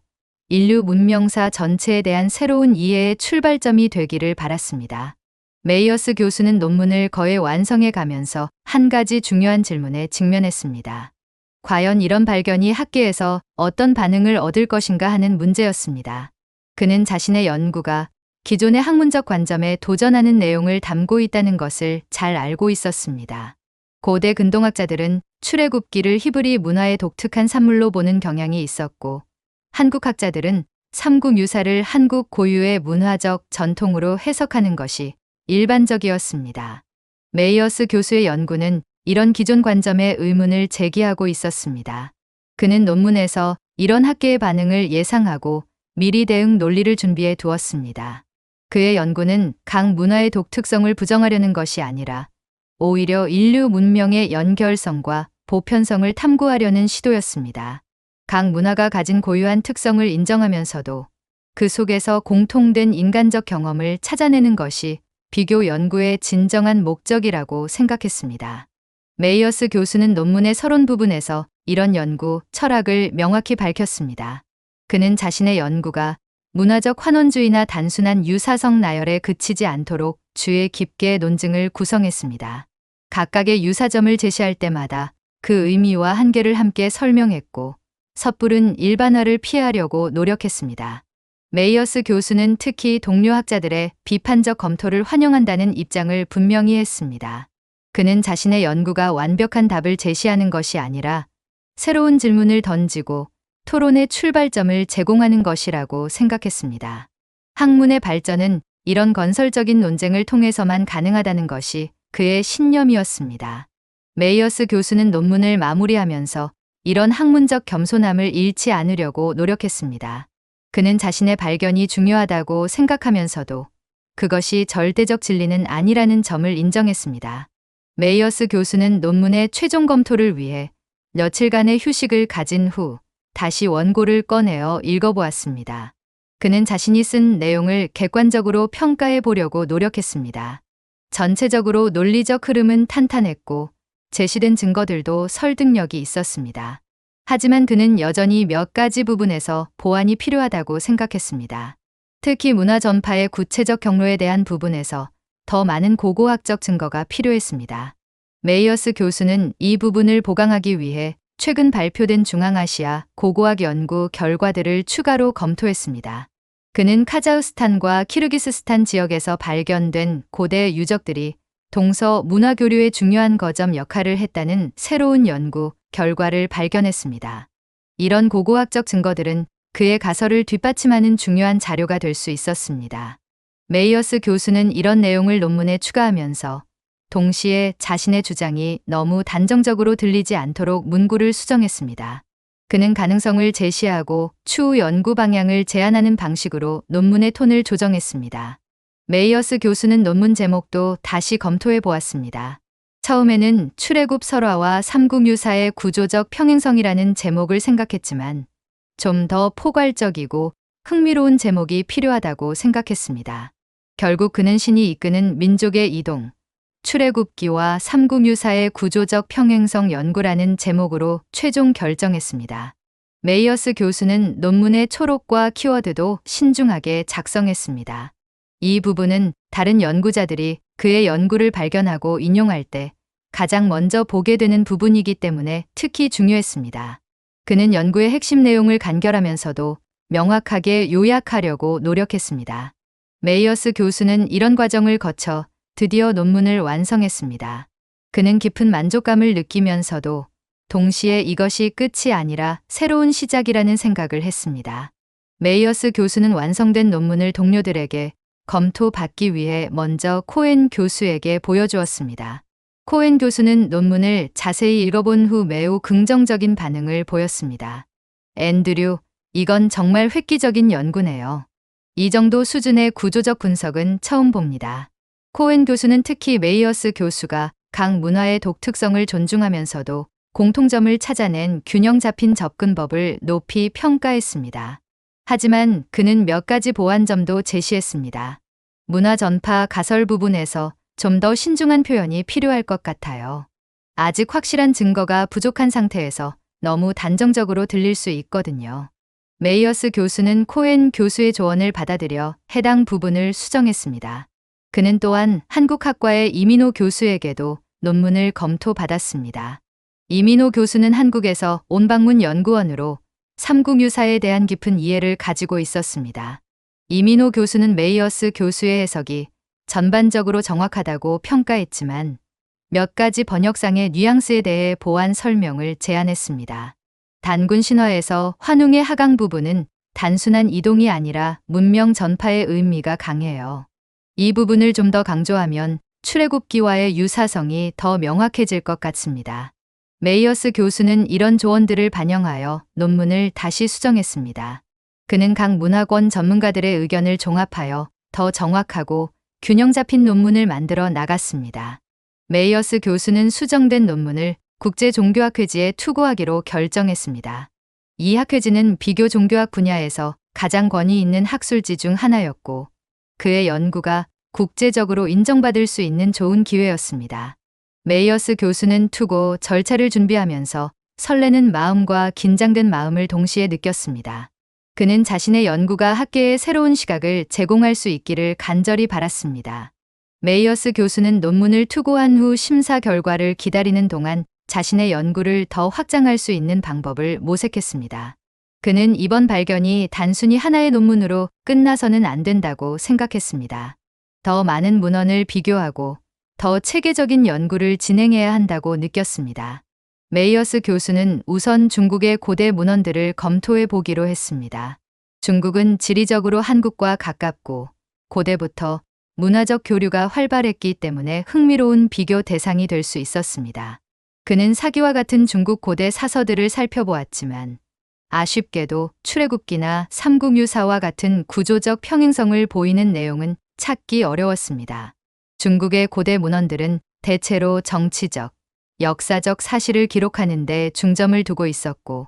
인류 문명사 전체에 대한 새로운 이해의 출발점이 되기를 바랐습니다. 메이어스 교수는 논문을 거의 완성해 가면서 한 가지 중요한 질문에 직면했습니다. 과연 이런 발견이 학계에서 어떤 반응을 얻을 것인가 하는 문제였습니다. 그는 자신의 연구가 기존의 학문적 관점에 도전하는 내용을 담고 있다는 것을 잘 알고 있었습니다. 고대 근동학자들은 출애굽기를 히브리 문화의 독특한 산물로 보는 경향이 있었고, 한국 학자들은 삼국유사를 한국 고유의 문화적 전통으로 해석하는 것이 일반적이었습니다. 메이어스 교수의 연구는 이런 기존 관점에 의문을 제기하고 있었습니다. 그는 논문에서 이런 학계의 반응을 예상하고 미리 대응 논리를 준비해 두었습니다. 그의 연구는 각 문화의 독특성을 부정하려는 것이 아니라 오히려 인류 문명의 연결성과 보편성을 탐구하려는 시도였습니다. 각 문화가 가진 고유한 특성을 인정하면서도 그 속에서 공통된 인간적 경험을 찾아내는 것이 비교 연구의 진정한 목적이라고 생각했습니다. 메이어스 교수는 논문의 서론 부분에서 이런 연구 철학을 명확히 밝혔습니다. 그는 자신의 연구가 문화적 환원주의나 단순한 유사성 나열에 그치지 않도록 주의 깊게 논증을 구성했습니다. 각각의 유사점을 제시할 때마다 그 의미와 한계를 함께 설명했고, 섣부른 일반화를 피하려고 노력했습니다. 메이어스 교수는 특히 동료 학자들의 비판적 검토를 환영한다는 입장을 분명히 했습니다. 그는 자신의 연구가 완벽한 답을 제시하는 것이 아니라 새로운 질문을 던지고 토론의 출발점을 제공하는 것이라고 생각했습니다. 학문의 발전은 이런 건설적인 논쟁을 통해서만 가능하다는 것이 그의 신념이었습니다. 메이어스 교수는 논문을 마무리하면서 이런 학문적 겸손함을 잃지 않으려고 노력했습니다. 그는 자신의 발견이 중요하다고 생각하면서도 그것이 절대적 진리는 아니라는 점을 인정했습니다. 메이어스 교수는 논문의 최종 검토를 위해 며칠간의 휴식을 가진 후 다시 원고를 꺼내어 읽어보았습니다. 그는 자신이 쓴 내용을 객관적으로 평가해 보려고 노력했습니다. 전체적으로 논리적 흐름은 탄탄했고 제시된 증거들도 설득력이 있었습니다. 하지만 그는 여전히 몇 가지 부분에서 보완이 필요하다고 생각했습니다. 특히 문화 전파의 구체적 경로에 대한 부분에서 더 많은 고고학적 증거가 필요했습니다. 메이어스 교수는 이 부분을 보강하기 위해 최근 발표된 중앙아시아 고고학 연구 결과들을 추가로 검토했습니다. 그는 카자흐스탄과 키르기스스탄 지역에서 발견된 고대 유적들이 동서 문화 교류에 중요한 거점 역할을 했다는 새로운 연구 결과를 발견했습니다. 이런 고고학적 증거들은 그의 가설을 뒷받침하는 중요한 자료가 될 수 있었습니다. 메이어스 교수는 이런 내용을 논문에 추가하면서 동시에 자신의 주장이 너무 단정적으로 들리지 않도록 문구를 수정했습니다. 그는 가능성을 제시하고 추후 연구 방향을 제안하는 방식으로 논문의 톤을 조정했습니다. 메이어스 교수는 논문 제목도 다시 검토해 보았습니다. 처음에는 출애굽 설화와 삼국유사의 구조적 평행성이라는 제목을 생각했지만 좀 더 포괄적이고 흥미로운 제목이 필요하다고 생각했습니다. 결국 그는 신이 이끄는 민족의 이동, 출애굽기와 삼국유사의 구조적 평행성 연구라는 제목으로 최종 결정했습니다. 메이어스 교수는 논문의 초록과 키워드도 신중하게 작성했습니다. 이 부분은 다른 연구자들이 그의 연구를 발견하고 인용할 때 가장 먼저 보게 되는 부분이기 때문에 특히 중요했습니다. 그는 연구의 핵심 내용을 간결하면서도 명확하게 요약하려고 노력했습니다. 메이어스 교수는 이런 과정을 거쳐 드디어 논문을 완성했습니다. 그는 깊은 만족감을 느끼면서도 동시에 이것이 끝이 아니라 새로운 시작이라는 생각을 했습니다. 메이어스 교수는 완성된 논문을 동료들에게 검토받기 위해 먼저 코엔 교수에게 보여주었습니다. 코엔 교수는 논문을 자세히 읽어본 후 매우 긍정적인 반응을 보였습니다. 앤드류, 이건 정말 획기적인 연구네요. 이 정도 수준의 구조적 분석은 처음 봅니다. 코엔 교수는 특히 메이어스 교수가 각 문화의 독특성을 존중하면서도 공통점을 찾아낸 균형 잡힌 접근법을 높이 평가했습니다. 하지만 그는 몇 가지 보완점도 제시했습니다. 문화 전파 가설 부분에서 좀 더 신중한 표현이 필요할 것 같아요. 아직 확실한 증거가 부족한 상태에서 너무 단정적으로 들릴 수 있거든요. 메이어스 교수는 코엔 교수의 조언을 받아들여 해당 부분을 수정했습니다. 그는 또한 한국학과의 이민호 교수에게도 논문을 검토받았습니다. 이민호 교수는 한국에서 온방문 연구원으로 삼국유사에 대한 깊은 이해를 가지고 있었습니다. 이민호 교수는 메이어스 교수의 해석이 전반적으로 정확하다고 평가했지만 몇 가지 번역상의 뉘앙스에 대해 보완 설명을 제안했습니다. 단군 신화에서 환웅의 하강 부분은 단순한 이동이 아니라 문명 전파의 의미가 강해요. 이 부분을 좀 더 강조하면 출애굽기와의 유사성이 더 명확해질 것 같습니다. 메이어스 교수는 이런 조언들을 반영하여 논문을 다시 수정했습니다. 그는 각 문학원 전문가들의 의견을 종합하여 더 정확하고 균형 잡힌 논문을 만들어 나갔습니다. 메이어스 교수는 수정된 논문을 국제종교학회지에 투고하기로 결정했습니다. 이 학회지는 비교 종교학 분야에서 가장 권위 있는 학술지 중 하나였고 그의 연구가 국제적으로 인정받을 수 있는 좋은 기회였습니다. 메이어스 교수는 투고 절차를 준비하면서 설레는 마음과 긴장된 마음을 동시에 느꼈습니다. 그는 자신의 연구가 학계에 새로운 시각을 제공할 수 있기를 간절히 바랐습니다. 메이어스 교수는 논문을 투고한 후 심사 결과를 기다리는 동안 자신의 연구를 더 확장할 수 있는 방법을 모색했습니다. 그는 이번 발견이 단순히 하나의 논문으로 끝나서는 안 된다고 생각했습니다. 더 많은 문헌을 비교하고 더 체계적인 연구를 진행해야 한다고 느꼈습니다. 메이어스 교수는 우선 중국의 고대 문헌들을 검토해 보기로 했습니다. 중국은 지리적으로 한국과 가깝고 고대부터 문화적 교류가 활발했기 때문에 흥미로운 비교 대상이 될 수 있었습니다. 그는 사기와 같은 중국 고대 사서들을 살펴보았지만 아쉽게도 출애굽기나 삼국유사와 같은 구조적 평행성을 보이는 내용은 찾기 어려웠습니다. 중국의 고대 문헌들은 대체로 정치적, 역사적 사실을 기록하는 데 중점을 두고 있었고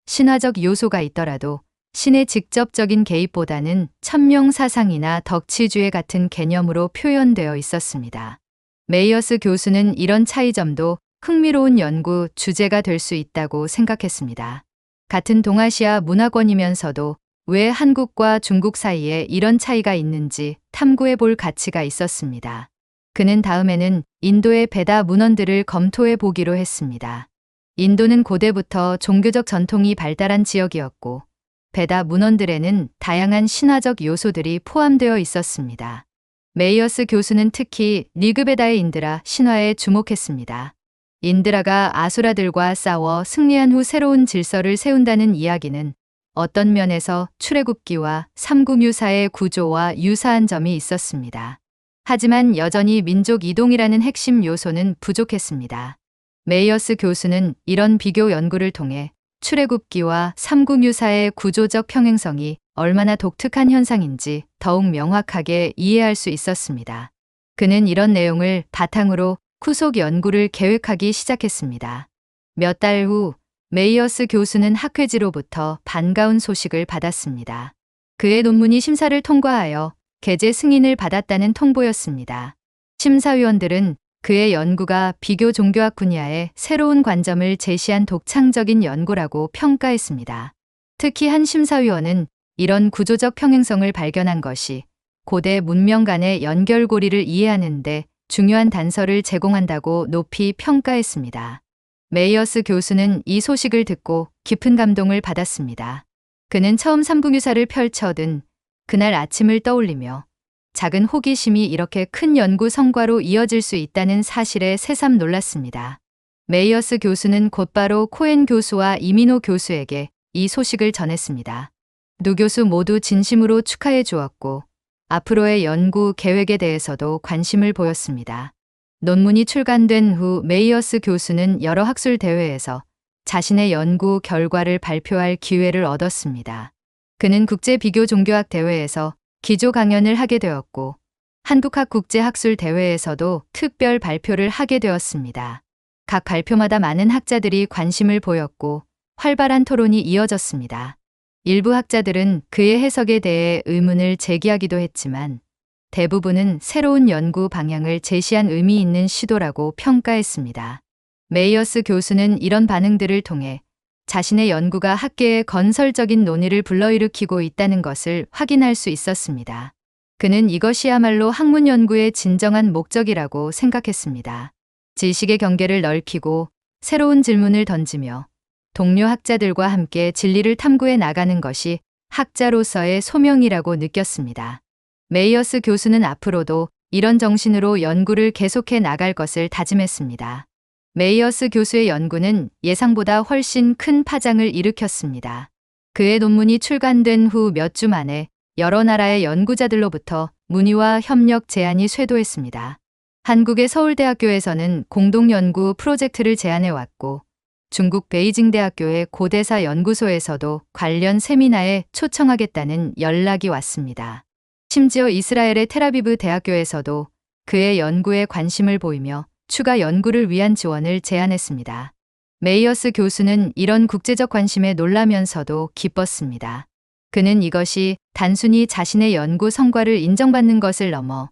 신화적 요소가 있더라도 신의 직접적인 개입보다는 천명사상이나 덕치주의 같은 개념으로 표현되어 있었습니다. 메이어스 교수는 이런 차이점도 흥미로운 연구 주제가 될 수 있다고 생각했습니다. 같은 동아시아 문화권이면서도 왜 한국과 중국 사이에 이런 차이가 있는지 탐구해 볼 가치가 있었습니다. 그는 다음에는 인도의 베다 문헌들을 검토해 보기로 했습니다. 인도는 고대부터 종교적 전통이 발달한 지역이었고 베다 문헌들에는 다양한 신화적 요소들이 포함되어 있었습니다. 메이어스 교수는 특히 리그베다의 인드라 신화에 주목했습니다. 인드라가 아수라들과 싸워 승리한 후 새로운 질서를 세운다는 이야기는 어떤 면에서 출애굽기와 삼국유사의 구조와 유사한 점이 있었습니다. 하지만 여전히 민족 이동이라는 핵심 요소는 부족했습니다. 메이어스 교수는 이런 비교 연구를 통해 출애굽기와 삼국유사의 구조적 평행성이 얼마나 독특한 현상인지 더욱 명확하게 이해할 수 있었습니다. 그는 이런 내용을 바탕으로 후속 연구를 계획하기 시작했습니다. 몇 달 후 메이어스 교수는 학회지로부터 반가운 소식을 받았습니다. 그의 논문이 심사를 통과하여 게재 승인을 받았다는 통보였습니다. 심사위원들은 그의 연구가 비교 종교학 분야에 새로운 관점을 제시한 독창적인 연구라고 평가했습니다. 특히 한 심사위원은 이런 구조적 평행성을 발견한 것이 고대 문명 간의 연결고리를 이해하는 데 중요한 단서를 제공한다고 높이 평가했습니다. 메이어스 교수는 이 소식을 듣고 깊은 감동을 받았습니다. 그는 처음 삼국유사를 펼쳐든 그날 아침을 떠올리며 작은 호기심이 이렇게 큰 연구 성과로 이어질 수 있다는 사실에 새삼 놀랐습니다. 메이어스 교수는 곧바로 코엔 교수와 이민호 교수에게 이 소식을 전했습니다. 두 교수 모두 진심으로 축하해 주었고 앞으로의 연구 계획에 대해서도 관심을 보였습니다. 논문이 출간된 후 메이어스 교수는 여러 학술 대회에서 자신의 연구 결과를 발표할 기회를 얻었습니다. 그는 국제 비교 종교학 대회에서 기조 강연을 하게 되었고 한국학 국제학술 대회에서도 특별 발표를 하게 되었습니다. 각 발표마다 많은 학자들이 관심을 보였고 활발한 토론이 이어졌습니다. 일부 학자들은 그의 해석에 대해 의문을 제기하기도 했지만 대부분은 새로운 연구 방향을 제시한 의미 있는 시도라고 평가했습니다. 메이어스 교수는 이런 반응들을 통해 자신의 연구가 학계에 건설적인 논의를 불러일으키고 있다는 것을 확인할 수 있었습니다. 그는 이것이야말로 학문 연구의 진정한 목적이라고 생각했습니다. 지식의 경계를 넓히고 새로운 질문을 던지며 동료 학자들과 함께 진리를 탐구해 나가는 것이 학자로서의 소명이라고 느꼈습니다. 메이어스 교수는 앞으로도 이런 정신으로 연구를 계속해 나갈 것을 다짐했습니다. 메이어스 교수의 연구는 예상보다 훨씬 큰 파장을 일으켰습니다. 그의 논문이 출간된 후 몇 주 만에 여러 나라의 연구자들로부터 문의와 협력 제안이 쇄도했습니다. 한국의 서울대학교에서는 공동연구 프로젝트를 제안해 왔고 중국 베이징대학교의 고대사 연구소에서도 관련 세미나에 초청하겠다는 연락이 왔습니다. 심지어 이스라엘의 텔아비브 대학교에서도 그의 연구에 관심을 보이며 추가 연구를 위한 지원을 제안했습니다. 메이어스 교수는 이런 국제적 관심에 놀라면서도 기뻤습니다. 그는 이것이 단순히 자신의 연구 성과를 인정받는 것을 넘어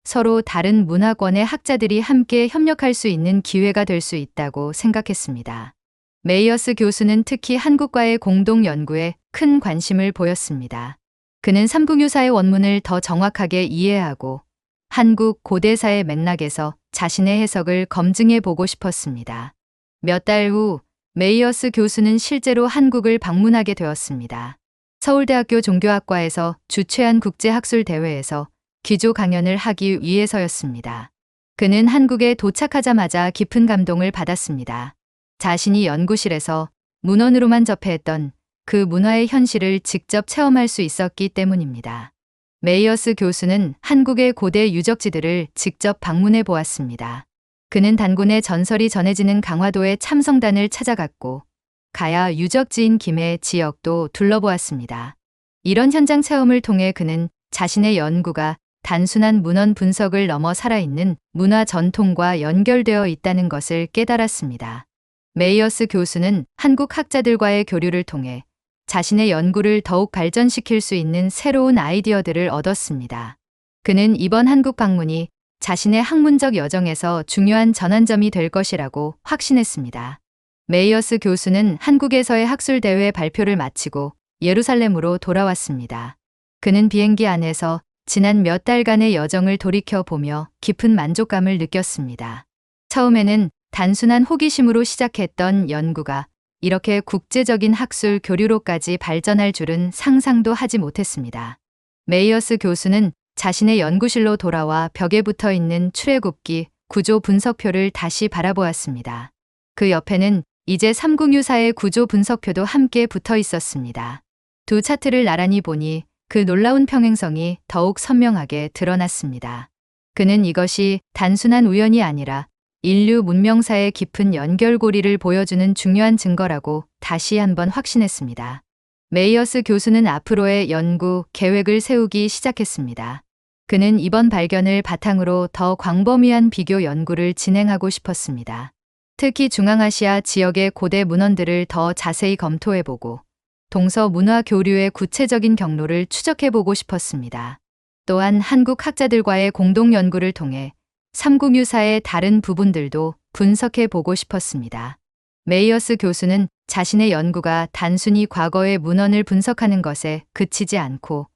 서로 다른 문화권의 학자들이 함께 협력할 수 있는 기회가 될 수 있다고 생각했습니다. 메이어스 교수는 특히 한국과의 공동 연구에 큰 관심을 보였습니다. 그는 삼국유사의 원문을 더 정확하게 이해하고 한국 고대사의 맥락에서 자신의 해석을 검증해 보고 싶었습니다. 몇 달 후 메이어스 교수는 실제로 한국을 방문하게 되었습니다. 서울대학교 종교학과에서 주최한 국제학술대회에서 기조 강연을 하기 위해서였습니다. 그는 한국에 도착하자마자 깊은 감동을 받았습니다. 자신이 연구실에서 문헌으로만 접해했던 그 문화의 현실을 직접 체험할 수 있었기 때문입니다. 메이어스 교수는 한국의 고대 유적지들을 직접 방문해 보았습니다. 그는 단군의 전설이 전해지는 강화도의 참성단을 찾아갔고 가야 유적지인 김해 지역도 둘러보았습니다. 이런 현장 체험을 통해 그는 자신의 연구가 단순한 문헌 분석을 넘어 살아있는 문화 전통과 연결되어 있다는 것을 깨달았습니다. 메이어스 교수는 한국 학자들과의 교류를 통해 자신의 연구를 더욱 발전시킬 수 있는 새로운 아이디어들을 얻었습니다. 그는 이번 한국 방문이 자신의 학문적 여정에서 중요한 전환점이 될 것이라고 확신했습니다. 메이어스 교수는 한국에서의 학술대회 발표를 마치고 예루살렘으로 돌아왔습니다. 그는 비행기 안에서 지난 몇 달간의 여정을 돌이켜보며 깊은 만족감을 느꼈습니다. 처음에는 단순한 호기심으로 시작했던 연구가 이렇게 국제적인 학술 교류로까지 발전할 줄은 상상도 하지 못했습니다. 메이어스 교수는 자신의 연구실로 돌아와 벽에 붙어 있는 출애굽기 구조 분석표를 다시 바라보았습니다. 그 옆에는 이제 삼국유사의 구조 분석표도 함께 붙어 있었습니다. 두 차트를 나란히 보니 그 놀라운 평행성이 더욱 선명하게 드러났습니다. 그는 이것이 단순한 우연이 아니라 인류 문명사의 깊은 연결고리를 보여주는 중요한 증거라고 다시 한번 확신했습니다. 메이어스 교수는 앞으로의 연구 계획을 세우기 시작했습니다. 그는 이번 발견을 바탕으로 더 광범위한 비교 연구를 진행하고 싶었습니다. 특히 중앙아시아 지역의 고대 문헌들을 더 자세히 검토해보고 동서 문화 교류의 구체적인 경로를 추적해보고 싶었습니다. 또한 한국 학자들과의 공동 연구를 통해 삼국유사의 다른 부분들도 분석해보고 싶었습니다. 메이어스 교수는 자신의 연구가 단순히 과거의 문헌을 분석하는 것에 그치지 않고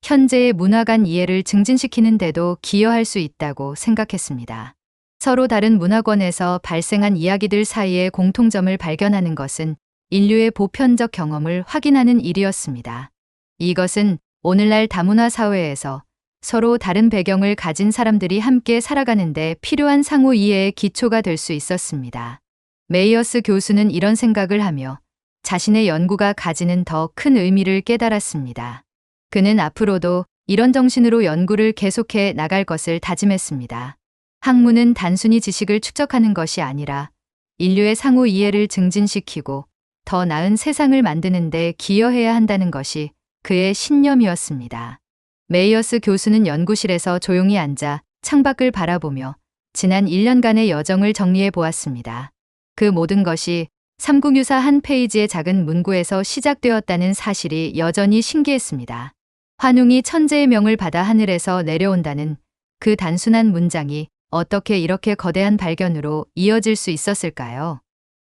현재의 문화 간 이해를 증진시키는 데도 기여할 수 있다고 생각했습니다. 서로 다른 문화권에서 발생한 이야기들 사이의 공통점을 발견하는 것은 인류의 보편적 경험을 확인하는 일이었습니다. 이것은 오늘날 다문화 사회에서 서로 다른 배경을 가진 사람들이 함께 살아가는데 필요한 상호 이해의 기초가 될 수 있었습니다. 메이어스 교수는 이런 생각을 하며 자신의 연구가 가지는 더 큰 의미를 깨달았습니다. 그는 앞으로도 이런 정신으로 연구를 계속해 나갈 것을 다짐했습니다. 학문은 단순히 지식을 축적하는 것이 아니라 인류의 상호 이해를 증진시키고 더 나은 세상을 만드는 데 기여해야 한다는 것이 그의 신념이었습니다. 메이어스 교수는 연구실에서 조용히 앉아 창밖을 바라보며 지난 1년간의 여정을 정리해 보았습니다. 그 모든 것이 삼국유사 한 페이지의 작은 문구에서 시작되었다는 사실이 여전히 신기했습니다. 환웅이 천재의 명을 받아 하늘에서 내려온다는 그 단순한 문장이 어떻게 이렇게 거대한 발견으로 이어질 수 있었을까요?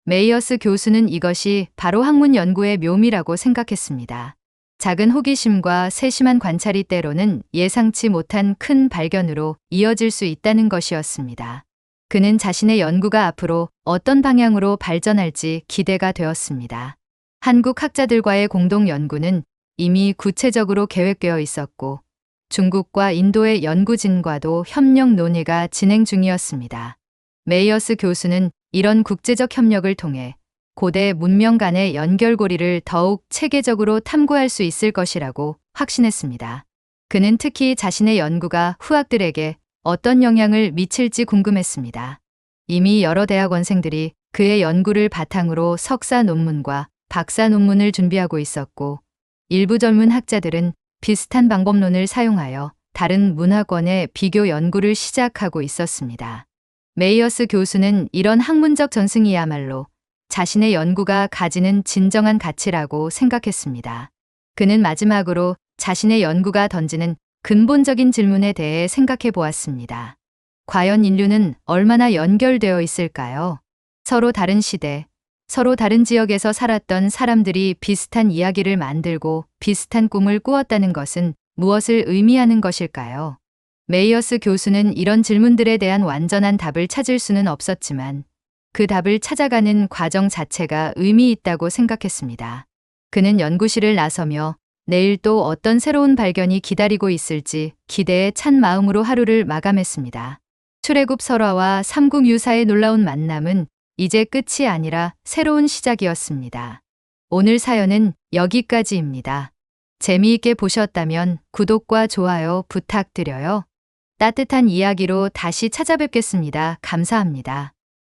메이어스 교수는 이것이 바로 학문 연구의 묘미라고 생각했습니다. 작은 호기심과 세심한 관찰이 때로는 예상치 못한 큰 발견으로 이어질 수 있다는 것이었습니다. 그는 자신의 연구가 앞으로 어떤 방향으로 발전할지 기대가 되었습니다. 한국 학자들과의 공동 연구는 이미 구체적으로 계획되어 있었고, 중국과 인도의 연구진과도 협력 논의가 진행 중이었습니다. 메이어스 교수는 이런 국제적 협력을 통해 고대 문명 간의 연결고리를 더욱 체계적으로 탐구할 수 있을 것이라고 확신했습니다. 그는 특히 자신의 연구가 후학들에게 어떤 영향을 미칠지 궁금했습니다. 이미 여러 대학원생들이 그의 연구를 바탕으로 석사 논문과 박사 논문을 준비하고 있었고, 일부 젊은 학자들은 비슷한 방법론을 사용하여 다른 문화권의 비교 연구를 시작하고 있었습니다. 메이어스 교수는 이런 학문적 전승이야말로 자신의 연구가 가지는 진정한 가치라고 생각했습니다. 그는 마지막으로 자신의 연구가 던지는 근본적인 질문에 대해 생각해 보았습니다. 과연 인류는 얼마나 연결되어 있을까요? 서로 다른 시대, 서로 다른 지역에서 살았던 사람들이 비슷한 이야기를 만들고 비슷한 꿈을 꾸었다는 것은 무엇을 의미하는 것일까요? 메이어스 교수는 이런 질문들에 대한 완전한 답을 찾을 수는 없었지만 그 답을 찾아가는 과정 자체가 의미 있다고 생각했습니다. 그는 연구실을 나서며 내일 또 어떤 새로운 발견이 기다리고 있을지 기대에 찬 마음으로 하루를 마감했습니다. 출애굽 설화와 삼국 유사의 놀라운 만남은 이제 끝이 아니라 새로운 시작이었습니다. 오늘 사연은 여기까지입니다. 재미있게 보셨다면 구독과 좋아요 부탁드려요. 따뜻한 이야기로 다시 찾아뵙겠습니다. 감사합니다.